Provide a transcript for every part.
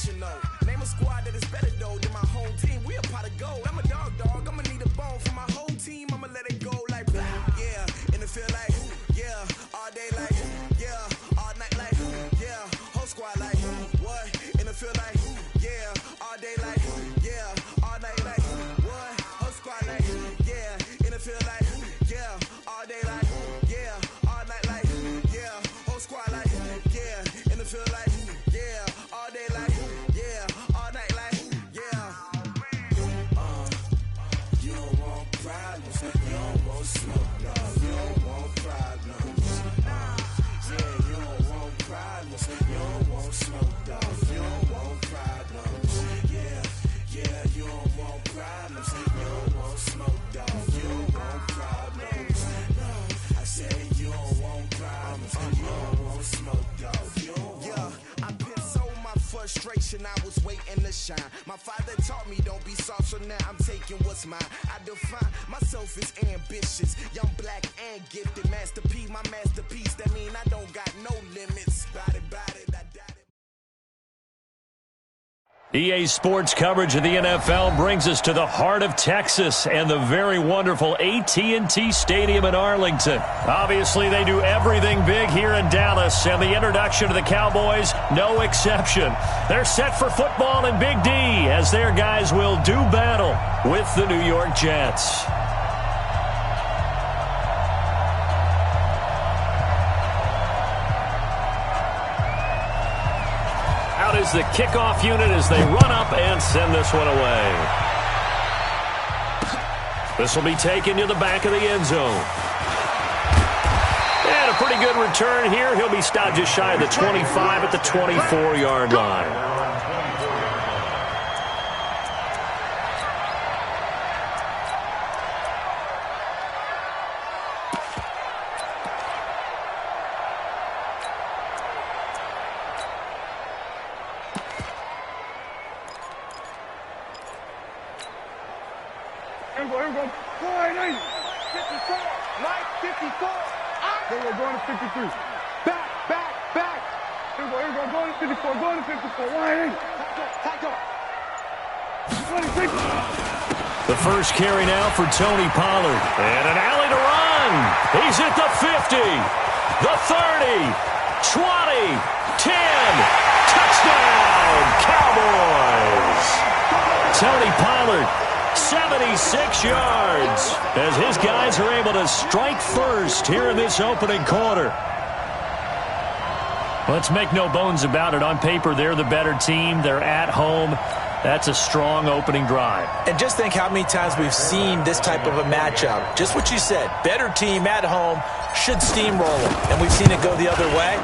intentional. Name a squad that is better though than my home team. We a pot of gold. I'm a dog. I'ma need a bone for my whole team. I'ma let it go like yeah. In the field like yeah. All day like yeah. All night like yeah. Whole squad like what? In the field like yeah. All day like yeah. All night like what? Whole squad like yeah. In the field like yeah. All day like yeah. All night like yeah. Whole squad like yeah. In the field like yeah. All day like yeah. All night like yeah. You don't want problems. You don't want smoke, no. You don't want problems. Yeah, you don't want problems. You don't want smoke, dog. You don't want problems. Yeah, yeah, you don't want problems. You don't want smoke, dog. You don't want problems. No, I said you don't want problems. You don't want smoke, dog. You don't want. Yeah, I've been so my frustration. I was waiting to shine. My father taught me don't be soft, so now I'm taking what's mine. I define myself as ambitious, young, black, and gifted. Master P, my masterpiece. That mean I don't got no limits. Bout it, I doubt it. EA Sports coverage of the NFL brings us to the heart of Texas and the very wonderful AT&T Stadium in Arlington. Obviously, they do everything big here in Dallas, and the introduction to the Cowboys, no exception. They're set for football in Big D as their guys will do battle with the New York Jets. Is the kickoff unit as they run up and send this one away. This will be taken to the back of the end zone. And a pretty good return here. He'll be stopped just shy of the 25 at the 24-yard line. The first carry now for Tony Pollard. And an alley to run. He's at the 50, the 30, 20, 10. Touchdown, Cowboys. Tony Pollard, 76 yards, as his guys are able to strike first here in this opening quarter. Let's make no bones about it. On paper, they're the better team. They're at home. That's a strong opening drive. And just think how many times we've seen this type of a matchup. Just what you said, better team at home should steamroll them. And we've seen it go the other way.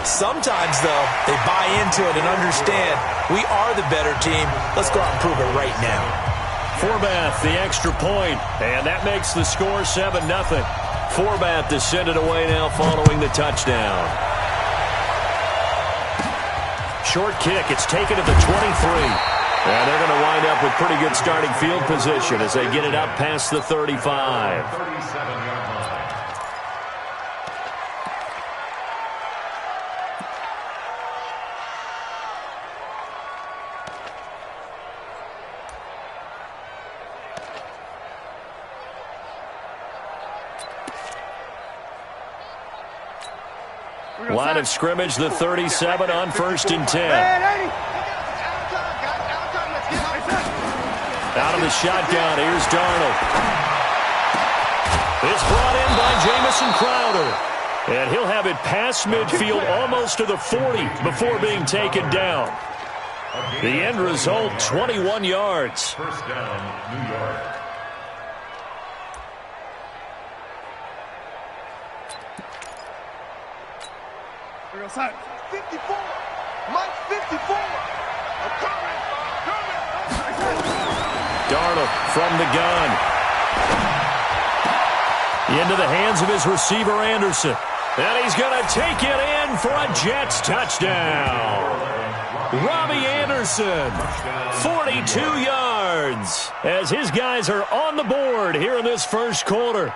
Sometimes, though, they buy into it and understand we are the better team. Let's go out and prove it right now. Forbath, the extra point, and that makes the score 7-0. Forbath to send it away now following the touchdown. Short kick, it's taken at the 23. And they're going to wind up with pretty good starting field position as they get it up past the 35. 37-yard line. Line of scrimmage, the 37 on 1st and 10. Out of the shotgun, here's Darnold. It's brought in by Jamison Crowder. And he'll have it past midfield almost to the 40 before being taken down. The end result, 21 yards. First down, New York. Here we go, side. 54. Mike 54. Darnold from the gun. Into the hands of his receiver, Anderson. And he's going to take it in for a Jets touchdown. Robbie Anderson, 42 yards, as his guys are on the board here in this first quarter.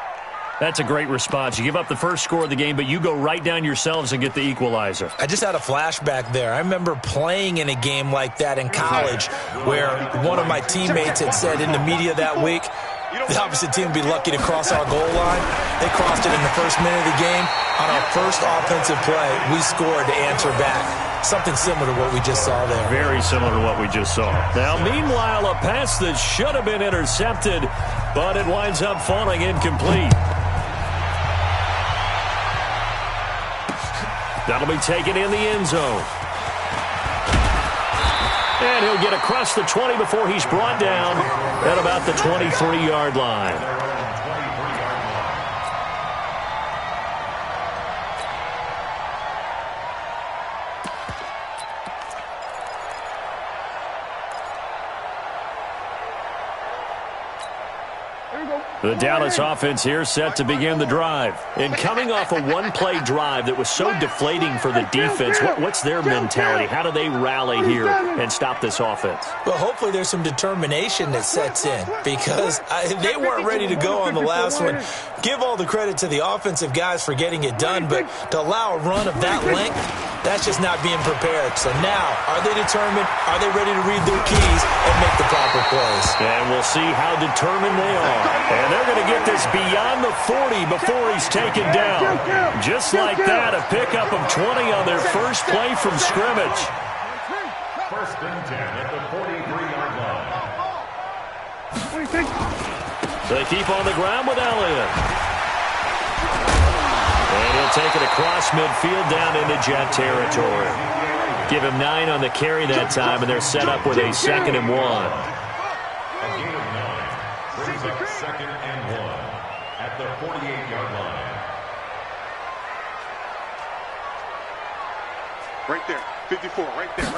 That's a great response. You give up the first score of the game, but you go right down yourselves and get the equalizer. I just had a flashback there. I remember playing in a game like that in college where one of my teammates had said in the media that week, the opposite team would be lucky to cross our goal line. They crossed it in the first minute of the game. On our first offensive play, we scored to answer back. Something similar to what we just saw there. Very similar to what we just saw. Now, meanwhile, a pass that should have been intercepted, but it winds up falling incomplete. That'll be taken in the end zone. And he'll get across the 20 before he's brought down at about the 23-yard line. The Dallas offense here set to begin the drive. And coming off a one-play drive that was so deflating for the defense, what's their mentality? How do they rally here and stop this offense? Well, hopefully there's some determination that sets in because they weren't ready to go on the last one. Give all the credit to the offensive guys for getting it done, but to allow a run of that length, that's just not being prepared. So now, are they determined? Are they ready to read their keys and make the proper plays? And we'll see how determined they are. And they're going to get this beyond the 40 before he's taken down. Just like that, a pickup of 20 on their first play from scrimmage. First and 10 at the 43-yard line. They keep on the ground with Elliott. And he'll take it across midfield down into Jet territory. Give him 9 on the carry that time, and they're set up with a 2nd and 1. A gain of 9 brings up 2nd and 1 at the 48-yard line. Right there, 54, right there.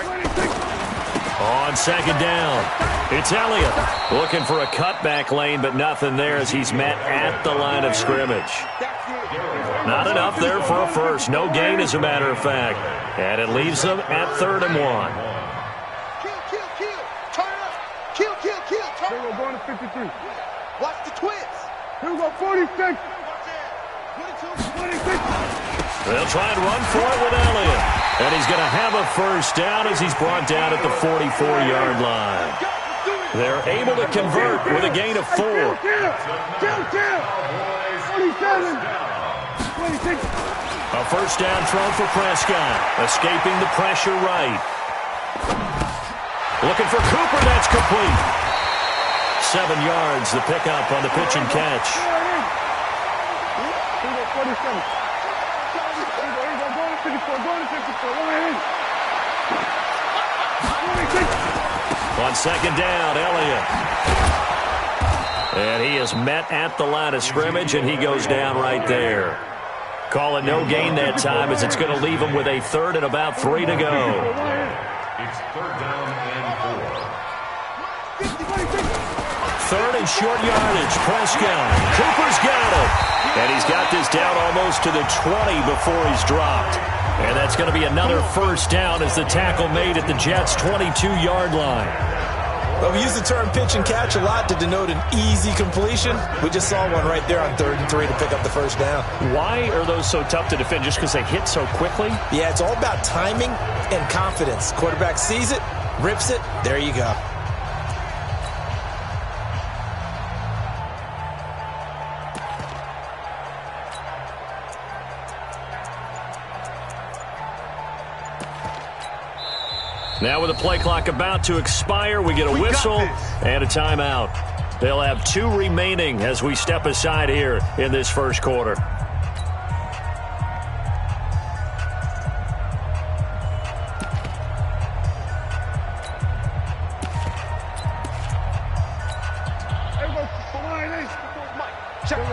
On 2nd down, it's Elliott looking for a cutback lane, but nothing there as he's met at the line of scrimmage. Not enough there for a first. No gain, as a matter of fact. And it leaves them at 3rd and 1. Kill. Turn it up. Kill. Turn it up. Going to 53. Watch the twist. Here we go, 46. 26. They'll try and run for it with Elliott. And he's going to have a first down as he's brought down at the 44-yard line. They're able to convert with a gain of 4. Kill. 47. 26. A first down throw for Prescott. Escaping the pressure right. Looking for Cooper. That's complete. 7 yards, the pickup on the pitch and catch. On 2nd down, Elliott. And he is met at the line of scrimmage, and he goes down right there. Call it no gain that time as it's going to leave him with a 3rd and about 3 to go. It's 3rd down and 4. 3rd and short yardage. Prescott. Cooper's got it. And he's got this down almost to the 20 before he's dropped. And that's going to be another first down as the tackle made at the Jets' 22-yard line. Well, we use the term pitch and catch a lot to denote an easy completion. We just saw one right there on 3rd and 3 to pick up the first down. Why are those so tough to defend? Just because they hit so quickly? Yeah, it's all about timing and confidence. Quarterback sees it, rips it, there you go. Now with the play clock about to expire, we get a whistle and a timeout. They'll have 2 remaining as we step aside here in this first quarter.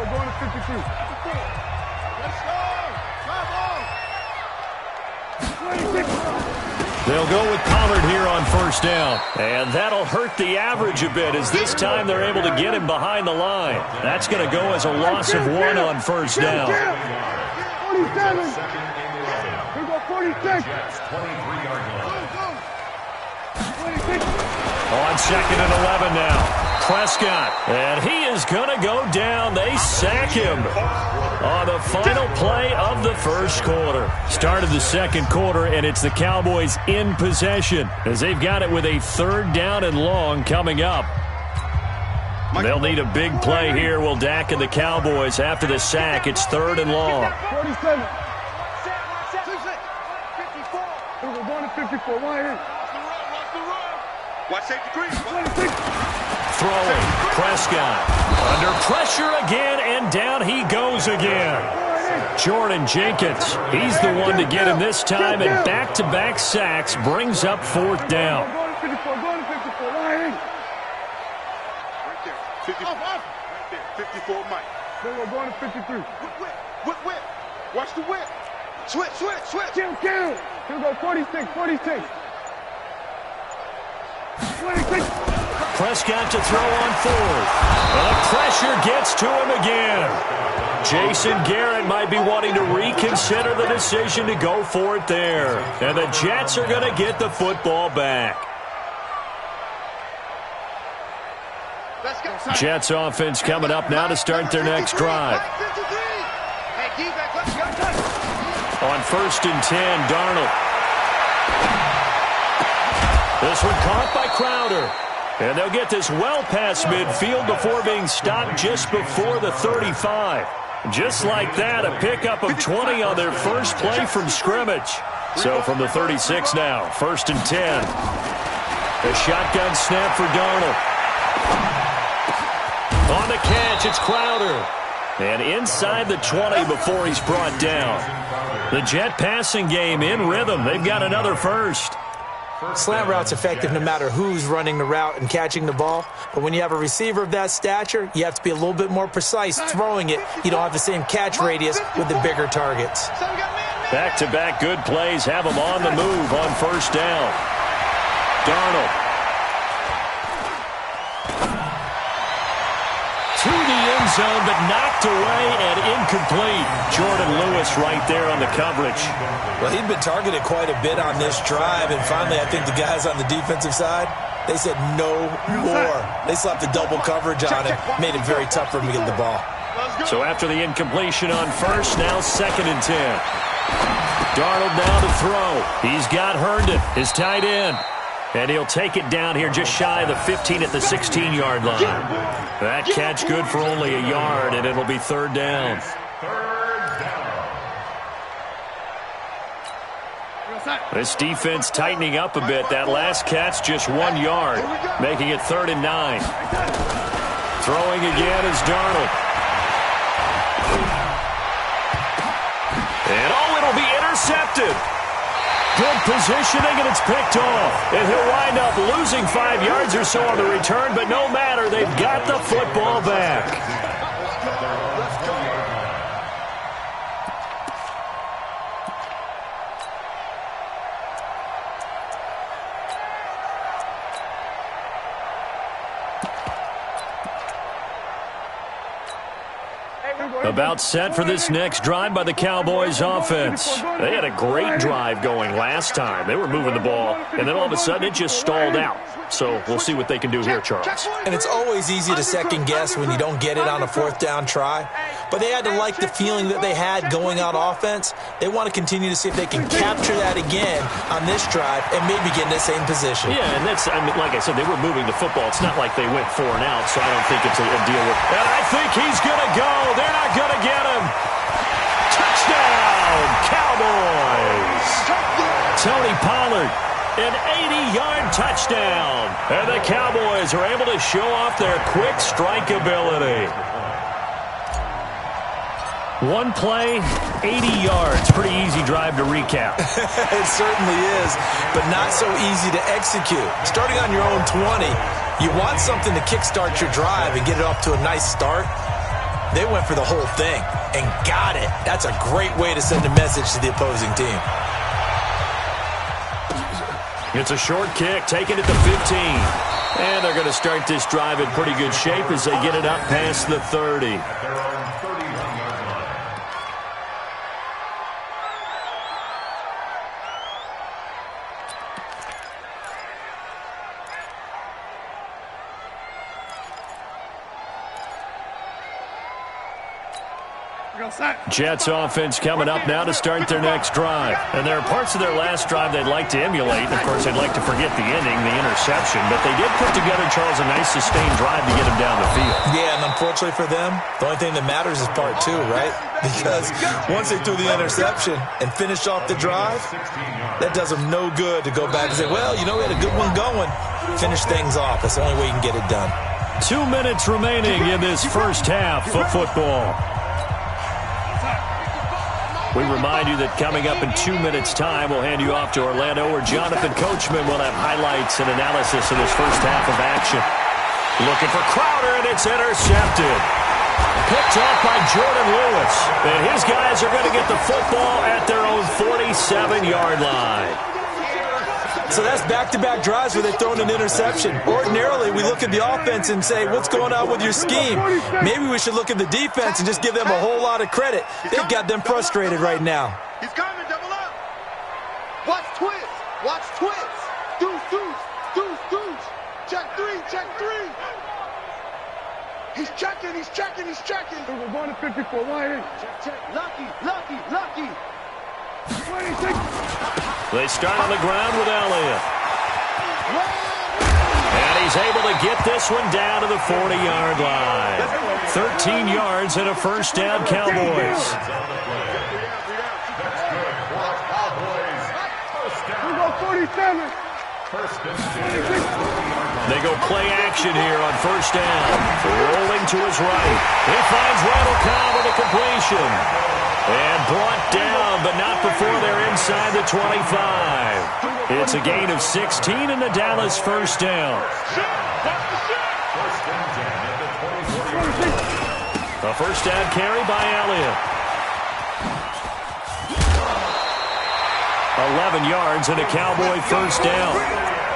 Going to 52. Let's go. They'll go with Pollard here on first down. And that'll hurt the average a bit as this time they're able to get him behind the line. That's going to go as a loss of 1 on first down. 47. We go 46. 23-yard line. 26. On 2nd and 11 now. Prescott. And he is going to go down. They sack him on the final play of the first quarter. Started the second quarter, and it's the Cowboys in possession as they've got it with a 3rd down and long coming up. They'll need a big play here. Will Dak and the Cowboys after the sack. It's 3rd and long. 47. We're going to 54. Watch safety green. Throwing. Prescott. Under pressure again, and down he goes again. Jordan Jenkins. He's the one to get him this time, and back-to-back sacks brings up 4th down. Going to 54. Going to 54. Right 54. Right there. 54, Mike. Then we're going to 53. Whip. Watch the whip. Switch. Kill. Here we go, 46. 26. Prescott to throw on 4th. And the pressure gets to him again. Jason Garrett might be wanting to reconsider the decision to go for it there. And the Jets are going to get the football back. Jets offense coming up now to start their next drive. On 1st and 10, Darnold. This one caught by Crowder. And they'll get this well past midfield before being stopped just before the 35. Just like that, a pickup of 20 on their first play from scrimmage. So from the 36 now, 1st and 10. The shotgun snap for Darnold. On the catch, it's Crowder. And inside the 20 before he's brought down. The Jet passing game in rhythm. They've got another first. Slant route's effective no matter who's running the route and catching the ball. But when you have a receiver of that stature, you have to be a little bit more precise throwing it. You don't have the same catch radius with the bigger targets. Back-to-back good plays have them on the move on 1st down. Darnold. To the end zone, but knocked away and incomplete. Jordan Lewis right there on the coverage. Well, he'd been targeted quite a bit on this drive, and finally I think the guys on the defensive side, they said no more. They slapped the double coverage on him, made it very tough for him to get the ball. So after the incompletion on 1st, now 2nd and 10. Darnold now to throw. He's got Herndon, his tight end. And he'll take it down here just shy of the 15 at the 16-yard line. That catch good for only a yard, and it'll be 3rd down. This defense tightening up a bit. That last catch just 1 yard, making it 3rd and 9. Throwing again is Darnold. And it'll be intercepted. Good positioning, and it's picked off. And he'll wind up losing 5 yards or so on the return, but no matter, they've got the football back. About set for this next drive by the Cowboys offense. They had a great drive going last time. They were moving the ball, and then all of a sudden it just stalled out. So we'll see what they can do here, Charles. And it's always easy to second guess when you don't get it on a 4th down try. But they had to like the feeling that they had going on offense. They want to continue to see if they can capture that again on this drive and maybe get in the same position. Yeah, and that's, I mean, like I said, they were moving the football. It's not like they went 4 and out, so I don't think it's a deal with. And I think he's going to go. They're not going to get him. Touchdown, Cowboys. Tony Pollard, an 80-yard touchdown. And the Cowboys are able to show off their quick strike ability. 1 play, 80 yards. Pretty easy drive to recap. It certainly is, but not so easy to execute. Starting on your own 20, you want something to kickstart your drive and get it off to a nice start. They went for the whole thing and got it. That's a great way to send a message to the opposing team. It's a short kick, taken at the 15. And they're going to start this drive in pretty good shape as they get it up past the 30. Jets offense coming up now to start their next drive. And there are parts of their last drive they'd like to emulate. Of course, they'd like to forget the ending, the interception. But they did put together, Charles, a nice sustained drive to get him down the field. Yeah, and unfortunately for them, the only thing that matters is part two, right? Because once they threw the interception and finished off the drive, that does them no good to go back and say, well, you know, we had a good one going. Finish things off. That's the only way you can get it done. 2 minutes remaining in this first half of football. We remind you that coming up in 2 minutes' time, we'll hand you off to Orlando, where Jonathan Coachman will have highlights and analysis of this first half of action. Looking for Crowder, and it's intercepted. Picked off by Jordan Lewis. And his guys are going to get the football at their own 47-yard line. So that's back-to-back drives where they throw an interception. Ordinarily, we look at the offense and say, what's going on with your scheme? Maybe we should look at the defense and just give them a whole lot of credit. They've got them frustrated right now. He's coming, double up. Watch twist. Watch twist. Deuce. Check three. He's checking. We're going to 54. Why? Check. Lucky. 26. They start on the ground with Elliott. And he's able to get this one down to the 40-yard line. 13 yards and a first down, Cowboys. We go 47. They go play action here on first down. Rolling to his right. He finds Randall Cobb with a completion. And brought down, but not before they're inside the 25. It's a gain of 16 in the Dallas first down. A first down carry by Elliott. 11 yards and a Cowboy first down.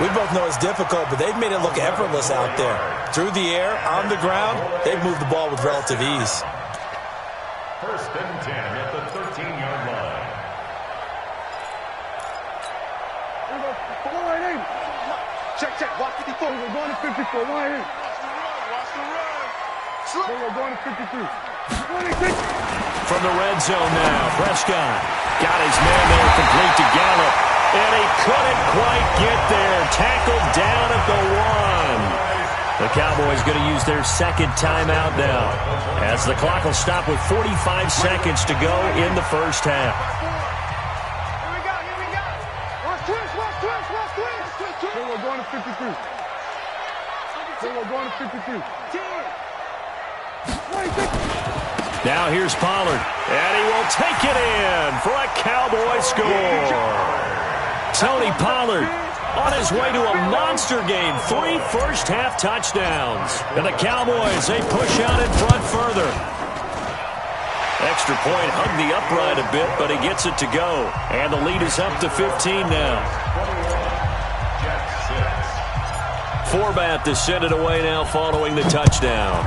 We both know it's difficult, but they've made it look effortless out there. Through the air, on the ground, they've moved the ball with relative ease. First and 10 at the 13-yard line. Check. Watch 54. We're going to 54. Why? Watch the run. We're going to 53. 26. From the red zone now, Prescott got his man there complete to Gallup. And he couldn't quite get there. Tackled down at the 1. The Cowboys going to use their second timeout now, as the clock will stop with 45 seconds to go in the first half. Here we go. Watch twist. We're going to 53. We're going to 53. 26. Now here's Pollard, and he will take it in for a Cowboy score. Tony Pollard on his way to a monster game. 3 first-half touchdowns. And the Cowboys, they push out in front further. Extra point hugged the upright a bit, but he gets it to go. And the lead is up to 15 now. Forbat to send it away now following the touchdown.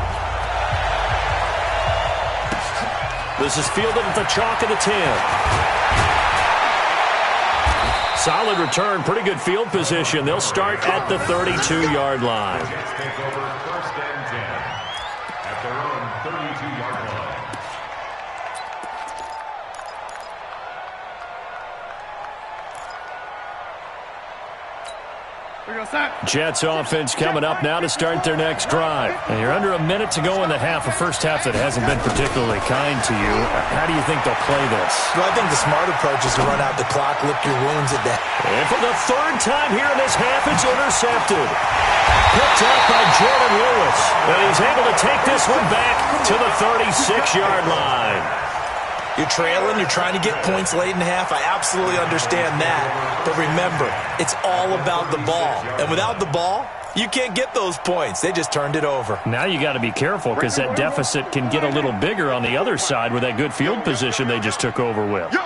This is fielded at the chalk of the 10. Solid return, pretty good field position. They'll start at the 32-yard line. Take over first and 10 at their own 32-yard line. Jets offense coming up now to start their next drive. And you're under a minute to go in the half, a first half that hasn't been particularly kind to you. How do you think they'll play this? Well, I think the smart approach is to run out the clock, lick your wounds at that. And for the third time here in this half, it's intercepted. Picked up by Jordan Lewis. And he's able to take this one back to the 36-yard line. You're trailing, you're trying to get points late in half. I absolutely understand that. But remember, it's all about the ball. And without the ball, you can't get those points. They just turned it over. Now you got to be careful because that deficit can get a little bigger on the other side with that good field position they just took over with. Yo,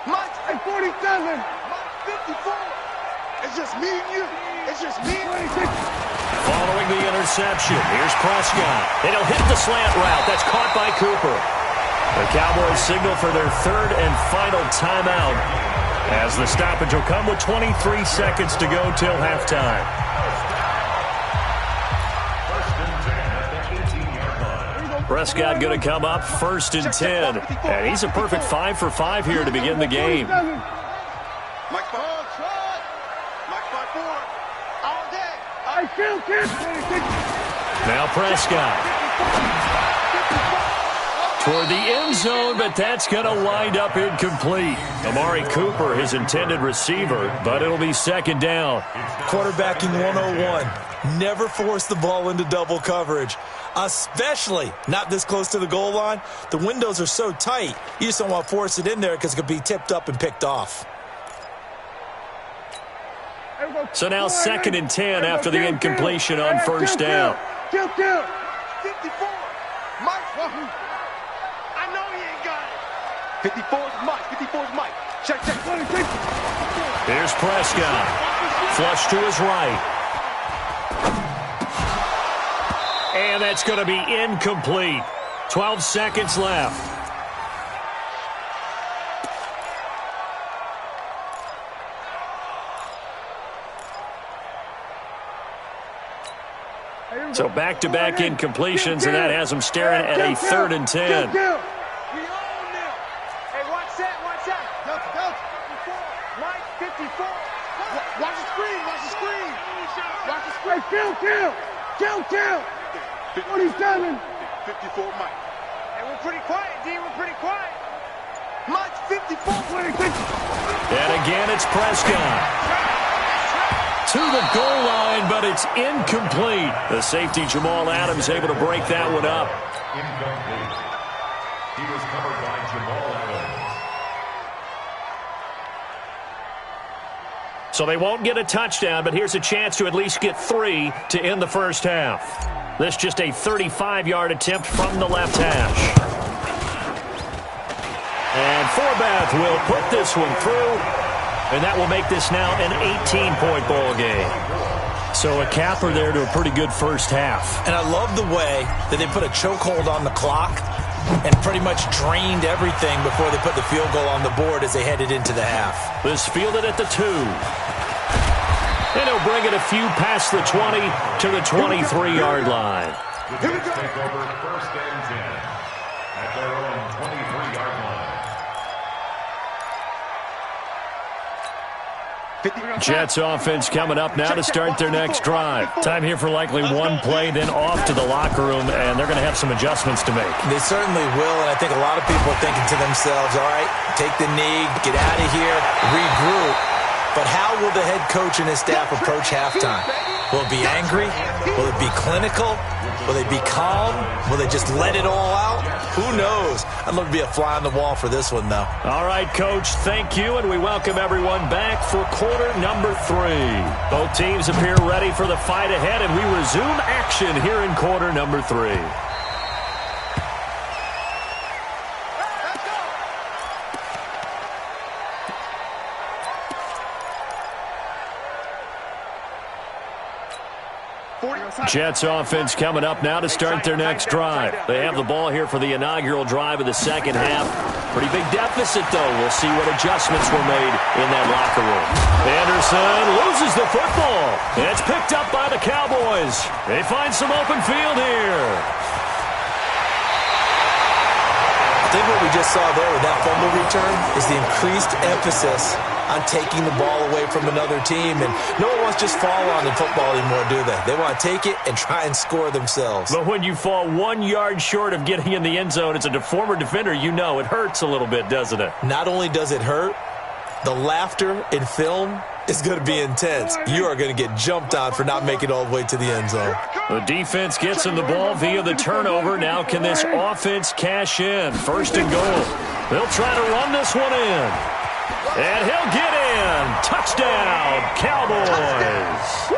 Mike, 47. Mike, 54. It's just me and you. It's just me and you. Following the interception, here's Prescott. And he'll hit the slant route. That's caught by Cooper. The Cowboys signal for their third and final timeout, as the stoppage will come with 23 seconds to go till halftime. First and 10 at the 18-yard line. Prescott going to come up 1st and 10. And he's a perfect 5 for 5 here to begin the game. Mike 5. Mike 5-4. All day. I kill kids. Now Prescott. Toward the end zone, but that's going to wind up incomplete. Amari Cooper, his intended receiver, but it'll be 2nd down. Quarterbacking 101. Never force the ball into double coverage, especially not this close to the goal line. The windows are so tight, you just don't want to force it in there because it could be tipped up and picked off. So now 2nd and 10 after the incompletion on 1st down. Kill. 54. Mike. I know he ain't got it. 54's Mike. 54's Mike. Check. Here's Prescott. Flush to his right. And that's going to be incomplete. 12 seconds left. So back-to-back incompletions, and that has them staring at a 3rd and 10. We own them. Hey, watch that. Mike 54. Watch the screen. Watch the screen. Kill. 47. 54 Mike. Hey, we're pretty quiet, D. We're pretty quiet. Mike 54. 26. And again, it's Prescott. To the goal line, but it's incomplete. The safety, Jamal Adams, able to break that one up. Incomplete. He was covered by Jamal Adams. So they won't get a touchdown, but here's a chance to at least get 3 to end the first half. This just a 35-yard attempt from the left hash. And Forbath will put this one through. And that will make this now an 18-point ball game. So a capper there to a pretty good first half. And I love the way that they put a chokehold on the clock and pretty much drained everything before they put the field goal on the board as they headed into the half. This fielded at the 2. And he'll bring it a few past the 20 to the 23-yard line. The Jets take over 1st and 10 at their own 23-yard line. Jets offense coming up now to start their next drive. Time here for likely one play, then off to the locker room, and they're going to have some adjustments to make. They certainly will, and I think a lot of people are thinking to themselves, all right, take the knee, get out of here, regroup. But how will the head coach and his staff approach halftime? Will it be angry? Will it be clinical? Will they be calm? Will they just let it all out? Who knows? I'd love to be a fly on the wall for this one, though. All right, Coach, thank you, and we welcome everyone back for quarter number 3. Both teams appear ready for the fight ahead, and we resume action here in quarter number 3. Jets offense coming up now to start their next drive. They have the ball here for the inaugural drive of the second half. Pretty big deficit, though. We'll see what adjustments were made in that locker room. Anderson loses the football. And it's picked up by the Cowboys. They find some open field here. I think what we just saw there with that fumble return is the increased emphasis on taking the ball away from another team. And no one wants to just fall on in football anymore, do they? They want to take it and try and score themselves. But when you fall 1 yard short of getting in the end zone as a former defender, you know it hurts a little bit, doesn't it? Not only does it hurt, the laughter in film is going to be intense. You are going to get jumped on for not making it all the way to the end zone. The defense gets him the ball via the turnover. Now can this offense cash in? 1st and goal. They'll try to run this one in. And he'll get in. Touchdown, Cowboys.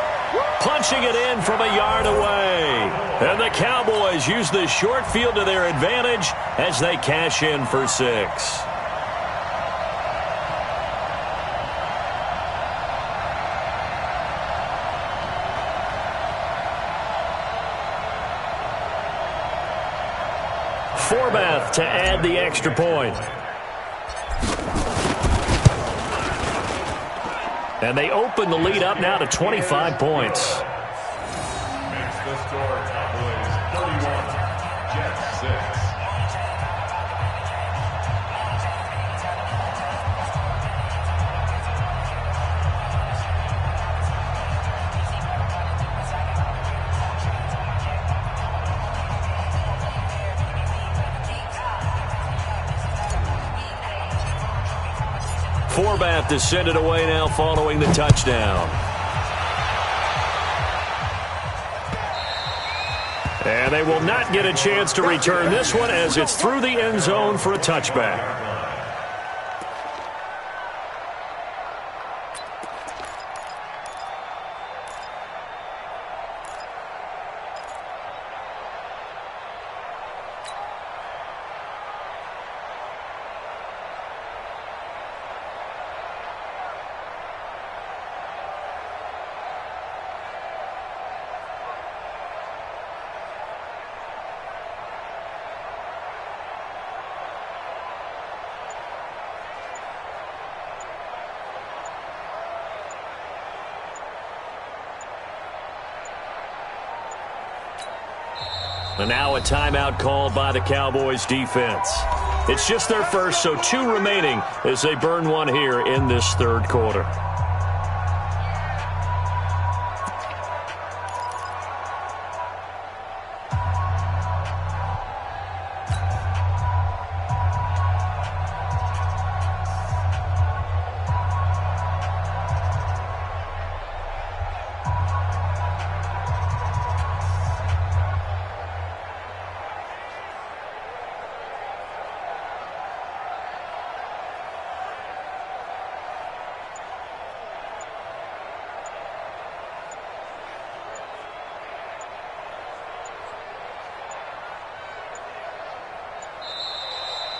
Punching it in from a yard away. And the Cowboys use the short field to their advantage as they cash in for 6. Forbath to add the extra point. And they open the lead up now to 25 points. Makes the score Cowboys 31, Jets Forbath to send it away now following the touchdown. And they will not get a chance to return this one as it's through the end zone for a touchback. And now a timeout called by the Cowboys defense. It's just their first, so 2 remaining as they burn one here in this third quarter.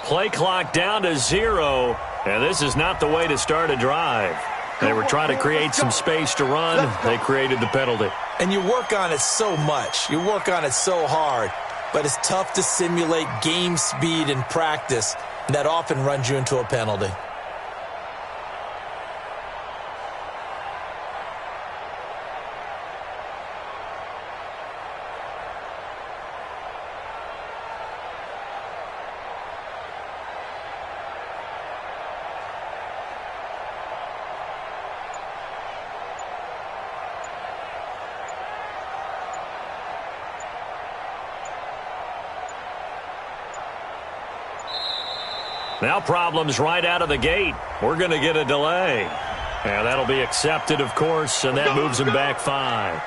Play clock down to 0, and this is not the way to start a drive. They were trying to create some space to run. They created the penalty. And you work on it so much. You work on it so hard. But it's tough to simulate game speed in practice. That often runs you into a penalty. Now problems right out of the gate. We're going to get a delay. And that'll be accepted, of course, and that moves them back 5.